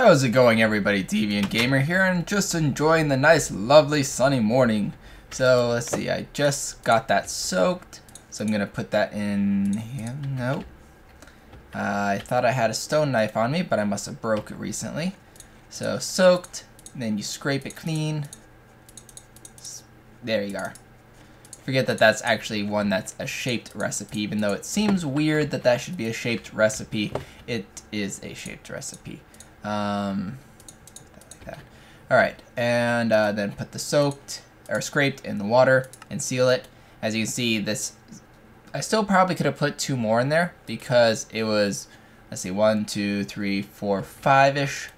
How's it going, everybody? Deviant Gamer here, and just enjoying the nice, lovely, sunny morning. So let's see, I just got that soaked, so I'm gonna put that in here. Nope. I thought I had a stone knife on me, but I must have broke it recently. So soaked, then you scrape it clean. There you are. Forget that that's actually one that's a shaped recipe, even though it seems weird that that should be a shaped recipe. It is a shaped recipe. Like that. All right, and then put the soaked or scraped in the water and seal it. As you can see, this I still probably could have put 2 more in there because it was, let's see, 1, 2, 3, 4, 5-ish,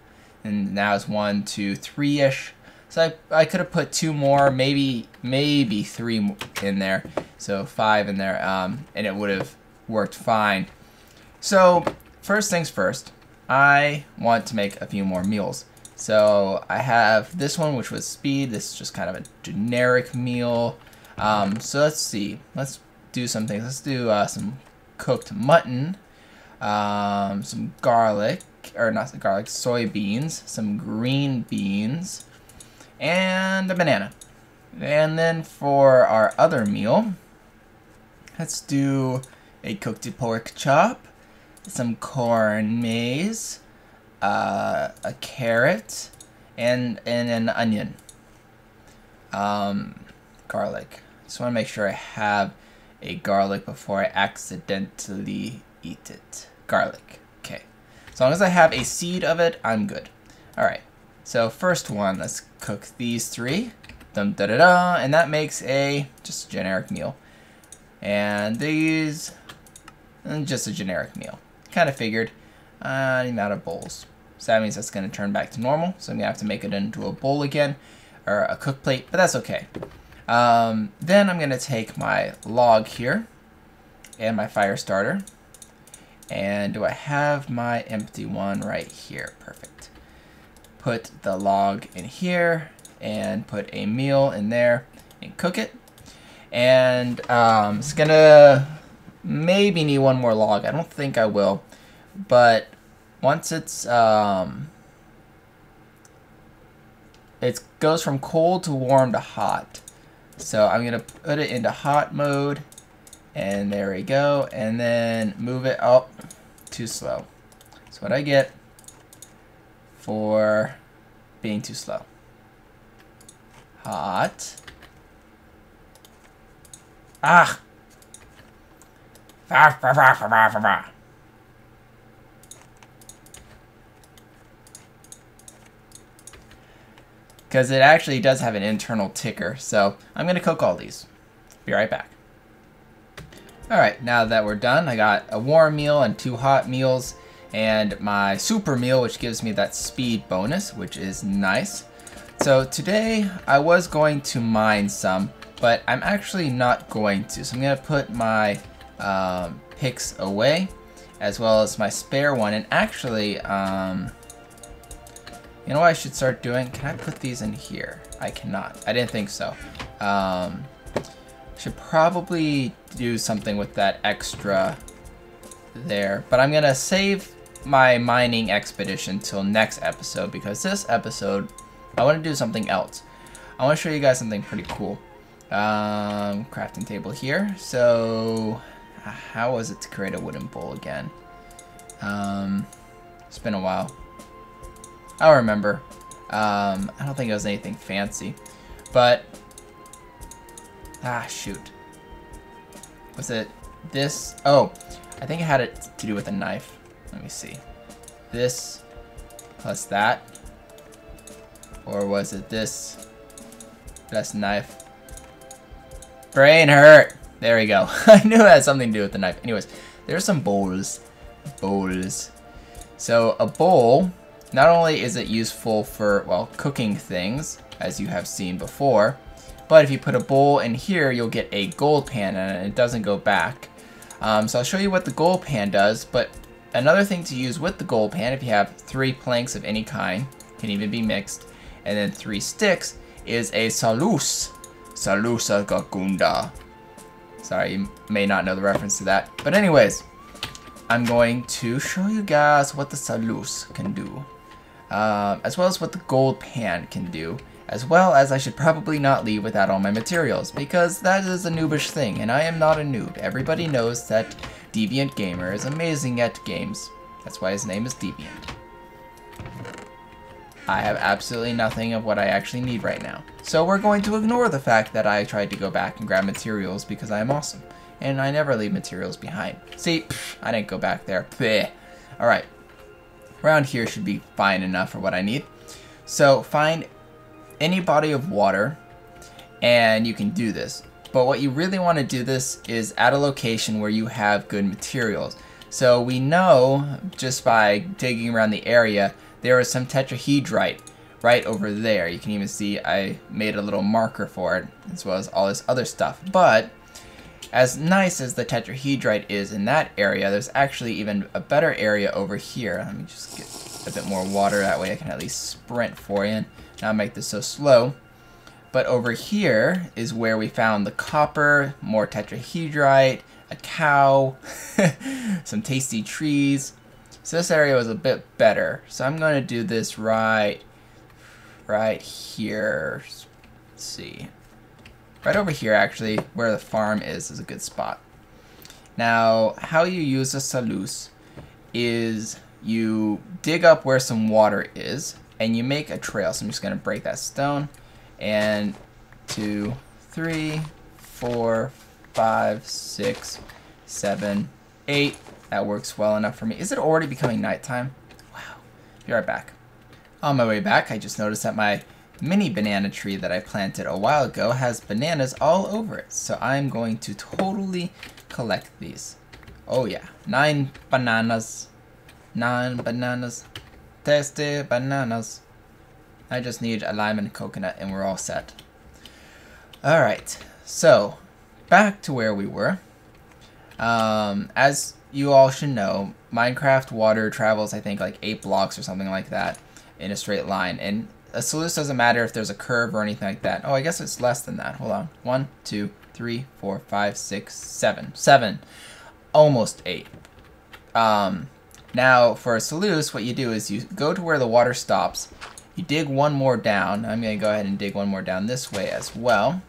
and now it's 1, 2, 3-ish. So I could have put 2 more, maybe 3 in there, so 5 in there, and it would have worked fine. So first things first, I want to make a few more meals. So I have this one, which was speed. This is just kind of a generic meal. So let's see. Let's do some things. Let's do some cooked mutton, some garlic, or not garlic, soybeans, some green beans, and a banana. And then for our other meal, let's do a cooked pork chop, some corn maze, a carrot, and an onion. Garlic. Just want to make sure I have a garlic before I accidentally eat it. Garlic. Okay. As long as I have a seed of it, I'm good. Alright. So first one, let's cook these 3. Dum da da da, and that makes a just a generic meal. And these, and just a generic meal. Kind of figured. I'm out of bowls. So that means that's going to turn back to normal. So I'm going to have to make it into a bowl again, or a cook plate, but that's okay. Then I'm going to take my log here and my fire starter. And do I have my empty one right here? Perfect. Put the log in here and put a meal in there and cook it. And it's going to maybe need 1 more log. I don't think I will. But once it's it goes from cold to warm to hot. So I'm gonna put it into hot mode, and there we go, and then move it up. Too slow. That's what I get for being too slow. Hot. Ah. Because it actually does have an internal ticker. So I'm going to cook all these. Be right back. Alright, now that we're done, I got a warm meal and 2 hot meals. And my super meal, which gives me that speed bonus, which is nice. So today, I was going to mine some, but I'm actually not going to. So I'm going to put my picks away, as well as my spare one. And actually, you know what I should start doing? Can I put these in here? I cannot. I didn't think so. Should probably do something with that extra there. But I'm going to save my mining expedition till next episode, because this episode, I want to do something else. I want to show you guys something pretty cool. Crafting table here. So, how was it to create a wooden bowl again? It's been a while. I'll remember. I don't think it was anything fancy, but shoot. Was it this? Oh, I think it had it to do with a knife. Let me see. This plus that, or was it this plus knife? Brain hurt. There we go. I knew it had something to do with the knife. Anyways, there's some bowls. So a bowl. Not only is it useful for, well, cooking things, as you have seen before, but if you put a bowl in here, you'll get a gold pan, and it doesn't go back. So I'll show you what the gold pan does, but another thing to use with the gold pan, if you have 3 planks of any kind, can even be mixed, and then 3 sticks, is a salus. Salusa gagunda. Sorry, you may not know the reference to that. But anyways, I'm going to show you guys what the salus can do. as well as what the gold pan can do, as well as I should probably not leave without all my materials, because that is a noobish thing, and I am not a noob. Everybody knows that Deviant Gamer is amazing at games. That's why his name is Deviant. I have absolutely nothing of what I actually need right now. So we're going to ignore the fact that I tried to go back and grab materials because I am awesome. And I never leave materials behind. See, I didn't go back there. Alright. Around here should be fine enough for what I need. So find any body of water and you can do this. But what you really want to do this is at a location where you have good materials. So we know just by digging around the area there is some tetrahedrite right over there. You can even see I made a little marker for it, as well as all this other stuff. But as nice as the tetrahedrite is in that area, there's actually even a better area over here. Let me just get a bit more water, that way I can at least sprint for you and not make this so slow. But over here is where we found the copper, more tetrahedrite, a cow, some tasty trees. So this area was a bit better. So I'm going to do this right here. Let's see. Right over here, actually, where the farm is a good spot. Now, how you use a sluice is you dig up where some water is, and you make a trail. So I'm just going to break that stone. And 2, 3, 4, 5, 6, 7, 8. That works well enough for me. Is it already becoming nighttime? Wow. Be right back. On my way back, I just noticed that my mini banana tree that I planted a while ago has bananas all over it. So I'm going to totally collect these. Oh yeah, 9 bananas. 9 bananas. Tasty bananas. I just need a lime and a coconut and we're all set. Alright, so back to where we were. As you all should know, Minecraft water travels, I think, like 8 blocks or something like that in a straight line. And a sluice doesn't matter if there's a curve or anything like that. Oh, I guess it's less than that. Hold on. 1, 2, 3, 4, 5, 6, 7. 7. Almost 8. Now, for a sluice, what you do is you go to where the water stops. You dig one more down. I'm going to go ahead and dig one more down this way as well.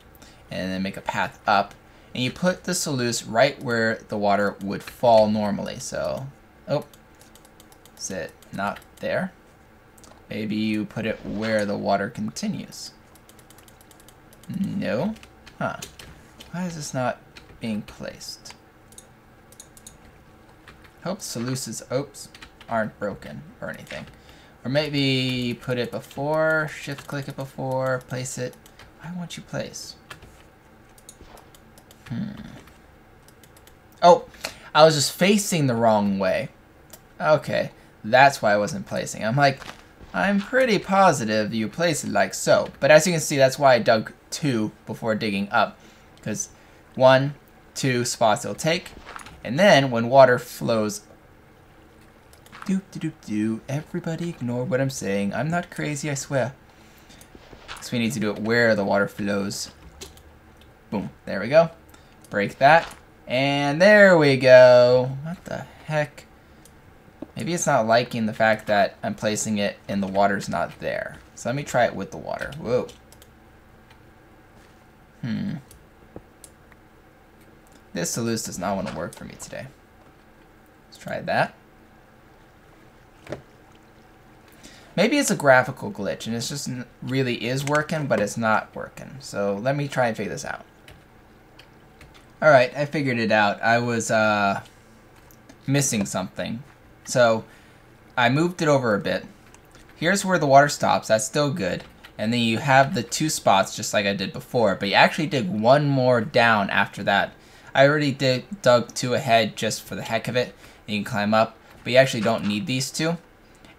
And then make a path up. And you put the sluice right where the water would fall normally. So, oh, is it not there? Maybe you put it where the water continues. No? Huh. Why is this not being placed? Hope sluices, aren't broken or anything. Or maybe you put it before, shift click it before, place it. Why won't you place? Oh, I was just facing the wrong way. Okay, that's why I wasn't placing. I'm like, I'm pretty positive you place it like so. But as you can see, that's why I dug 2 before digging up. Because 1, 2 spots it'll take. And then when water flows... Everybody ignore what I'm saying. I'm not crazy, I swear. So we need to do it where the water flows. Boom, there we go. Break that. And there we go. What the heck? Maybe it's not liking the fact that I'm placing it and the water's not there. So let me try it with the water. Whoa. This sluice does not want to work for me today. Let's try that. Maybe it's a graphical glitch and it just really is working, but it's not working. So let me try and figure this out. Alright, I figured it out. I was missing something. So I moved it over a bit. Here's where the water stops. That's still good. And then you have the 2 spots just like I did before. But you actually dig one more down after that. I already dug 2 ahead just for the heck of it. And you can climb up. But you actually don't need these 2.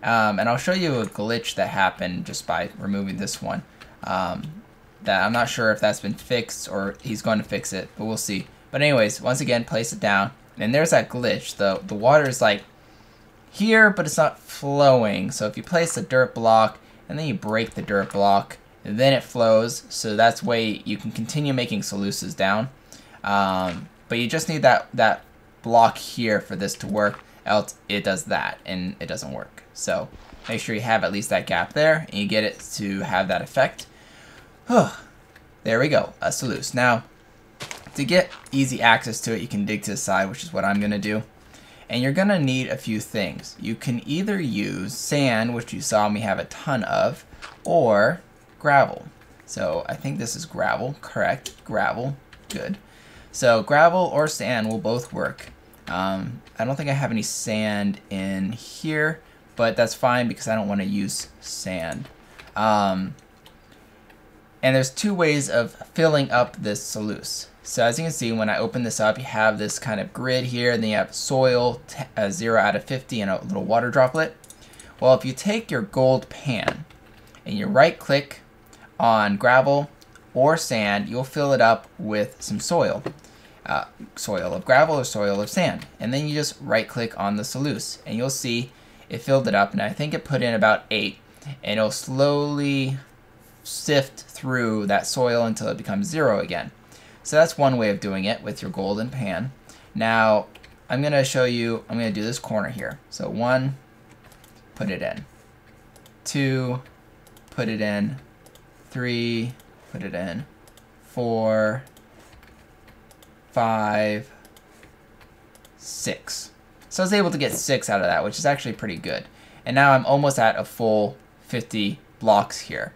And I'll show you a glitch that happened just by removing this one. That I'm not sure if that's been fixed or he's going to fix it, but we'll see. But anyways, once again, place it down. And there's that glitch. The water is like here, but it's not flowing. So if you place a dirt block and then you break the dirt block, then it flows. So that's way you can continue making sluices down. But you just need that block here for this to work. Else it does that and it doesn't work. So make sure you have at least that gap there, and you get it to have that effect. There we go, a sluice. Now, to get easy access to it, you can dig to the side, which is what I'm going to do. And you're going to need a few things. You can either use sand, which you saw me have a ton of, or gravel. So I think this is gravel, correct, gravel, good. So gravel or sand will both work. I don't think I have any sand in here, but that's fine because I don't want to use sand. And there's two ways of filling up this sluice. So as you can see, when I open this up, you have this kind of grid here, and then you have soil, 0 out of 50, and a little water droplet. Well, if you take your gold pan and you right click on gravel or sand, you'll fill it up with some soil. Soil of gravel or soil of sand. And then you just right click on the sluice and you'll see it filled it up, and I think it put in about 8, and it'll slowly sift through that soil until it becomes 0 again. So that's one way of doing it with your golden pan. Now I'm going to show you, I'm going to do this corner here. So 1, put it in. 2, put it in. 3, put it in. 4, 5, 6. So I was able to get 6 out of that, which is actually pretty good. And now I'm almost at a full 50 blocks here.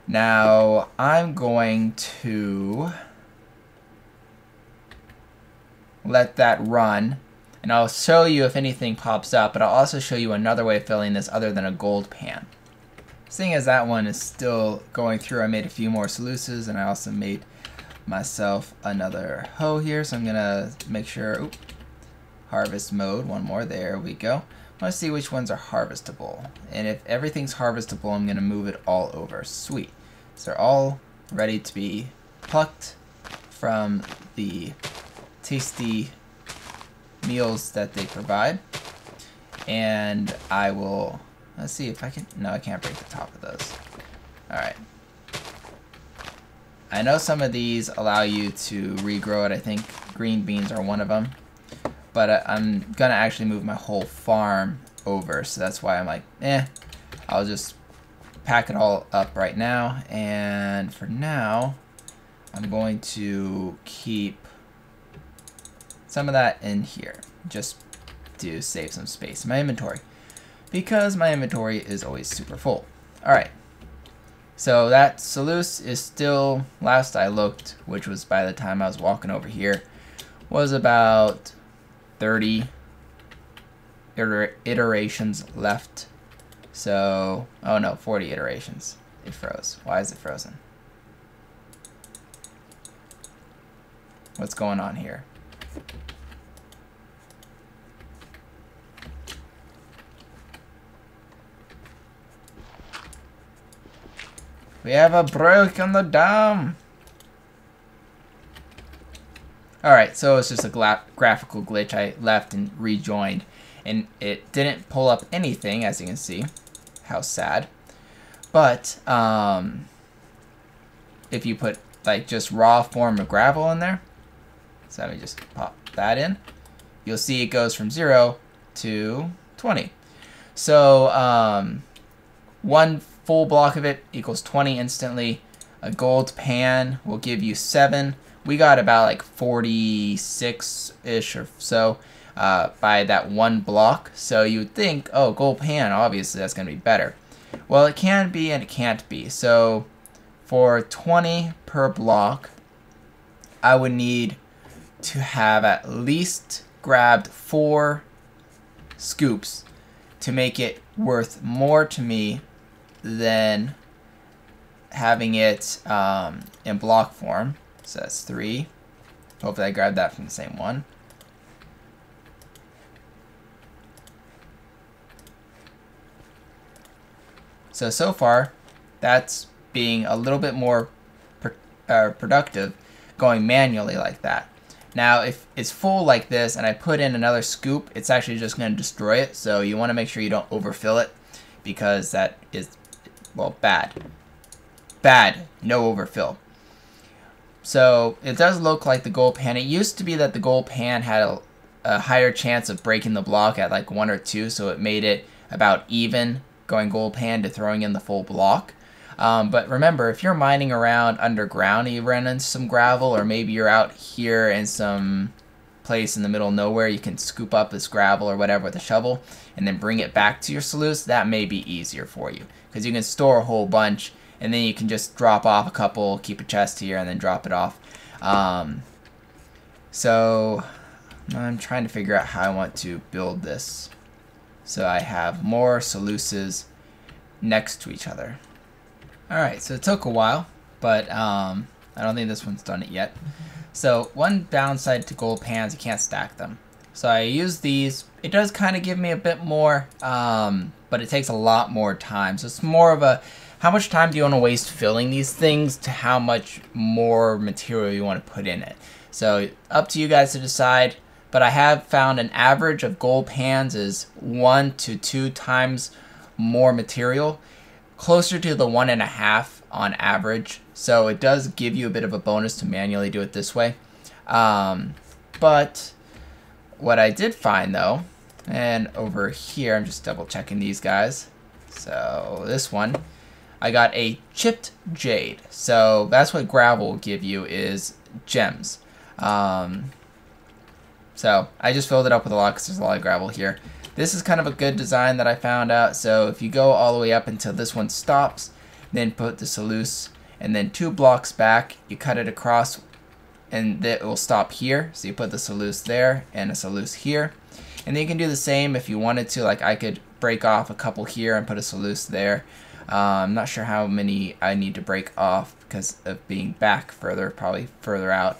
Now I'm going to let that run, and I'll show you if anything pops up, but I'll also show you another way of filling this other than a gold pan. Seeing as that one is still going through, I made a few more sluices, and I also made myself another hoe here, so I'm gonna make sure, harvest mode, one more, there we go. I want to see which ones are harvestable, and if everything's harvestable, I'm gonna move it all over. Sweet. So they're all ready to be plucked from the tasty meals that they provide, and I will, let's see if I can, no, I can't break the top of those. Alright. I know some of these allow you to regrow it. I think green beans are one of them, but I'm gonna actually move my whole farm over, so that's why I'm like, I'll just pack it all up right now. And for now, I'm going to keep some of that in here, just to save some space in my inventory, because my inventory is always super full. Alright, so that sluice is still, last I looked, which was by the time I was walking over here, was about 30 iterations left. So, oh no, 40 iterations. It froze. Why is it frozen? What's going on here? We have a break on the dam. Alright, so it's just a graphical glitch. I left and rejoined, and it didn't pull up anything, as you can see. How sad. But if you put like just raw form of gravel in there, so let me just pop that in, you'll see it goes from 0 to 20. So one full block of it equals 20 instantly. A gold pan will give you 7. We got about like 46-ish or so by that one block. So you would think, oh, gold pan, obviously that's going to be better. Well, it can be and it can't be. So for 20 per block, I would need to have at least grabbed 4 scoops to make it worth more to me than having it in block form. So that's 3. Hopefully I grabbed that from the same one. So far, that's being a little bit more productive going manually like that. Now, if it's full like this and I put in another scoop, it's actually just going to destroy it. So you want to make sure you don't overfill it, because that is, well, bad. Bad, no overfill. So it does look like the gold pan. It used to be that the gold pan had a higher chance of breaking the block at like 1 or 2, so it made it about even going gold pan to throwing in the full block. But remember, if you're mining around underground and you run into some gravel, or maybe you're out here in some place in the middle of nowhere, you can scoop up this gravel or whatever with a shovel and then bring it back to your sluice. That may be easier for you because you can store a whole bunch and then you can just drop off a couple, keep a chest here, and then drop it off. So I'm trying to figure out how I want to build this so I have more sluices next to each other. Alright, so it took a while, but I don't think this one's done it yet. So one downside to gold pans, you can't stack them. So I use these. It does kind of give me a bit more, but it takes a lot more time. So it's more of a, how much time do you want to waste filling these things to how much more material you want to put in it. So up to you guys to decide, but I have found an average of gold pans is 1 to 2 times more material, closer to the 1.5 on average. So it does give you a bit of a bonus to manually do it this way. But what I did find though, and over here, I'm just double checking these guys. So this one, I got a chipped jade. So that's what gravel will give you, is gems. So I just filled it up with a lot because there's a lot of gravel here. This is kind of a good design that I found out. So if you go all the way up until this one stops, then put the sluice, and then 2 blocks back, you cut it across, and it will stop here. So you put the sluice there and a sluice here. And then you can do the same if you wanted to. Like I could break off a couple here and put a sluice there. I'm not sure how many I need to break off because of being back further, probably further out.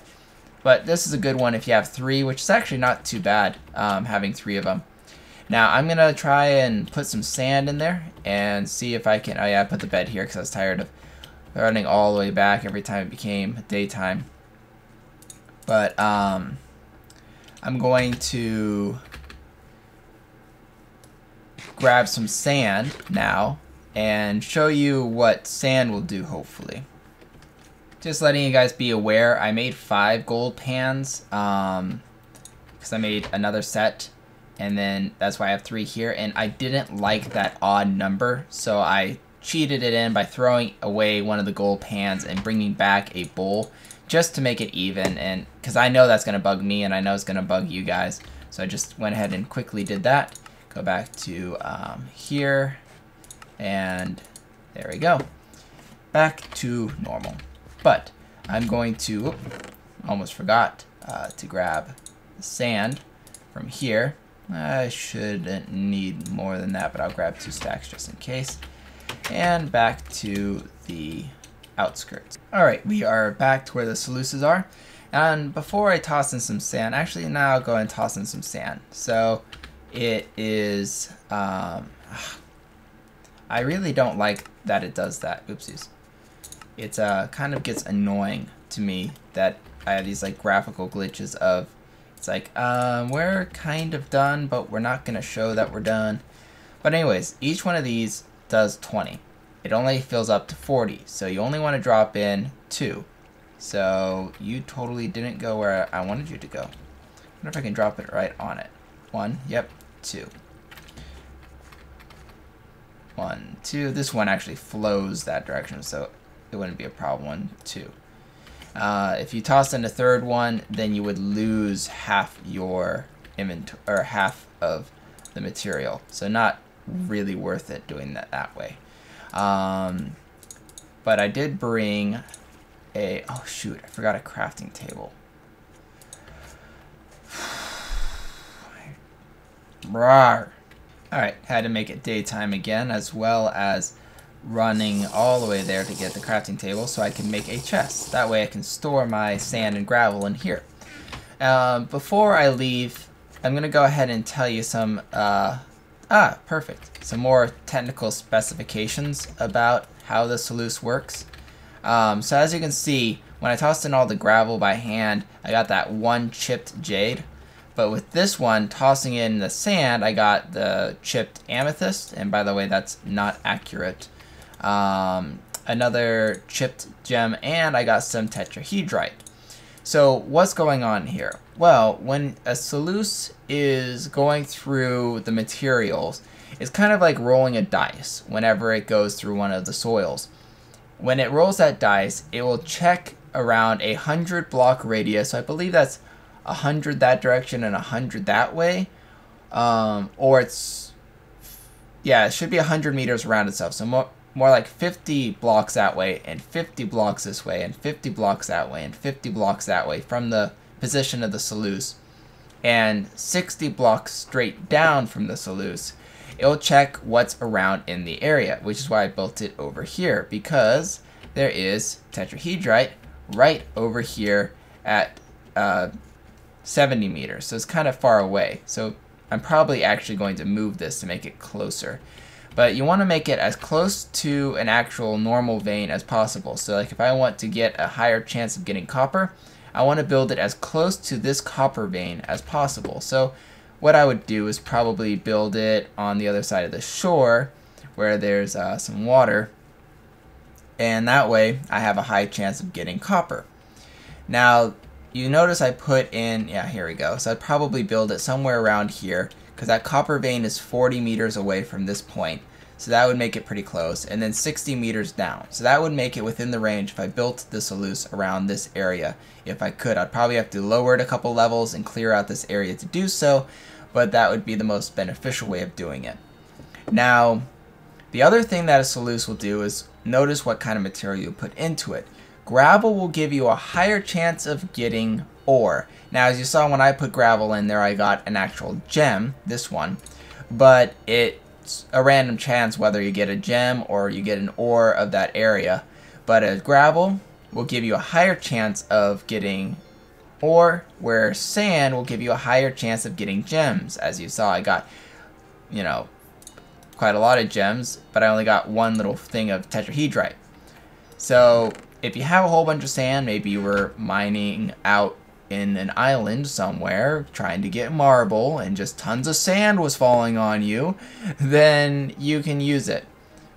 But this is a good one if you have 3, which is actually not too bad, having 3 of them. Now I'm going to try and put some sand in there and see if I can, oh yeah, I put the bed here because I was tired of running all the way back every time it became daytime. But I'm going to grab some sand now and show you what sand will do, hopefully. Just letting you guys be aware, I made 5 gold pans because I made another set, and then that's why I have 3 here, and I didn't like that odd number, so I cheated it in by throwing away one of the gold pans and bringing back a bowl just to make it even, and because I know that's going to bug me and I know it's going to bug you guys, so I just went ahead and quickly did that. Go back to here, and there we go, back to normal. But I'm going to, almost forgot to grab the sand from here. I shouldn't need more than that, but I'll grab 2 stacks just in case. And back to the outskirts. Alright, we are back to where the sluices are. And before I toss in some sand, actually now I'll go and toss in some sand. So it is, I really don't like that it does that. Oopsies. It kind of gets annoying to me that I have these like graphical glitches of, it's like, we're kind of done, but we're not going to show that we're done. But anyways, each one of these does 20. It only fills up to 40, so you only want to drop in 2. So you totally didn't go where I wanted you to go. I wonder if I can drop it right on it. 1, yep, 2. 1, 2. This one actually flows that direction, so it wouldn't be a problem. 1, 2. If you toss in a third one, then you would lose half your inventory, or half of the material. So not really worth it doing that way. But I did bring a, oh shoot, I forgot a crafting table. Rawr. Alright, had to make it daytime again, as well as running all the way there to get the crafting table so I can make a chest. That way I can store my sand and gravel in here. Before I leave, I'm going to go ahead and tell you some, perfect, some more technical specifications about how the sluice works. So as you can see, when I tossed in all the gravel by hand, I got that 1 chipped jade. But with this one, tossing in the sand, I got the chipped amethyst, and by the way, that's not accurate. Another chipped gem, and I got some tetrahedrite. So what's going on here? Well, when a sluice is going through the materials, It's kind of like rolling a dice whenever it goes through one of the soils. When it rolls that dice, it will check around 100 block radius. So I believe that's 100 that direction and 100 that way. Or it's, yeah, it should be 100 meters around itself. So more like 50 blocks that way and 50 blocks this way and 50 blocks that way and 50 blocks that way from the position of the sluice. And 60 blocks straight down from the sluice. It'll check what's around in the area, which is why I built it over here, because there is tetrahedrite right over here at 70 meters. So it's kind of far away. So I'm probably actually going to move this to make it closer. But you want to make it as close to an actual normal vein as possible. So like if I want to get a higher chance of getting copper, I want to build it as close to this copper vein as possible. So what I would do is probably build it on the other side of the shore where there's some water. And that way I have a high chance of getting copper. Now you notice I put in, yeah, here we go. So I'd probably build it somewhere around here, because that copper vein is 40 meters away from this point. So that would make it pretty close. And then 60 meters down. So that would make it within the range if I built the sluice around this area. If I could, I'd probably have to lower it a couple levels and clear out this area to do so. But that would be the most beneficial way of doing it. Now, the other thing that a sluice will do is notice what kind of material you put into it. Gravel will give you a higher chance of getting ore. Now, as you saw when I put gravel in there, I got an actual gem, this one. But it's a random chance whether you get a gem or you get an ore of that area. But a gravel will give you a higher chance of getting ore, where sand will give you a higher chance of getting gems. As you saw, I got, you know, quite a lot of gems, but I only got one little thing of tetrahedrite. So if you have a whole bunch of sand, maybe you were mining out in an island somewhere trying to get marble and just tons of sand was falling on you, then you can use it.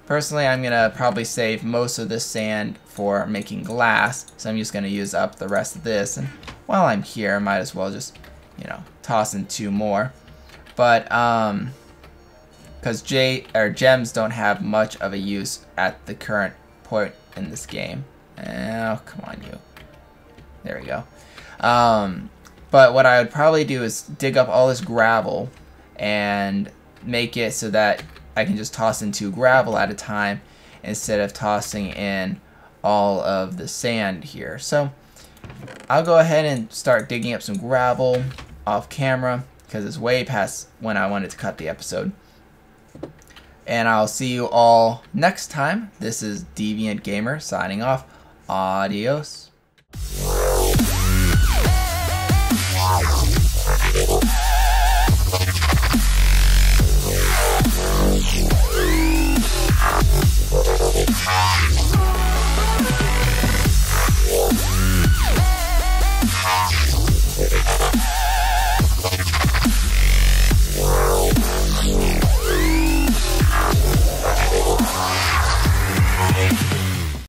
Personally, I'm gonna probably save most of this sand for making glass, so I'm just gonna use up the rest of this. And while I'm here, I might as well just, you know, toss in 2 more. But because gems don't have much of a use at the current point in this game. Oh, come on, you. There we go. But what I would probably do is dig up all this gravel and make it so that I can just toss in 2 gravel at a time instead of tossing in all of the sand here. So I'll go ahead and start digging up some gravel off camera, because it's way past when I wanted to cut the episode. And I'll see you all next time. This is Deviant Gamer signing off. Adios.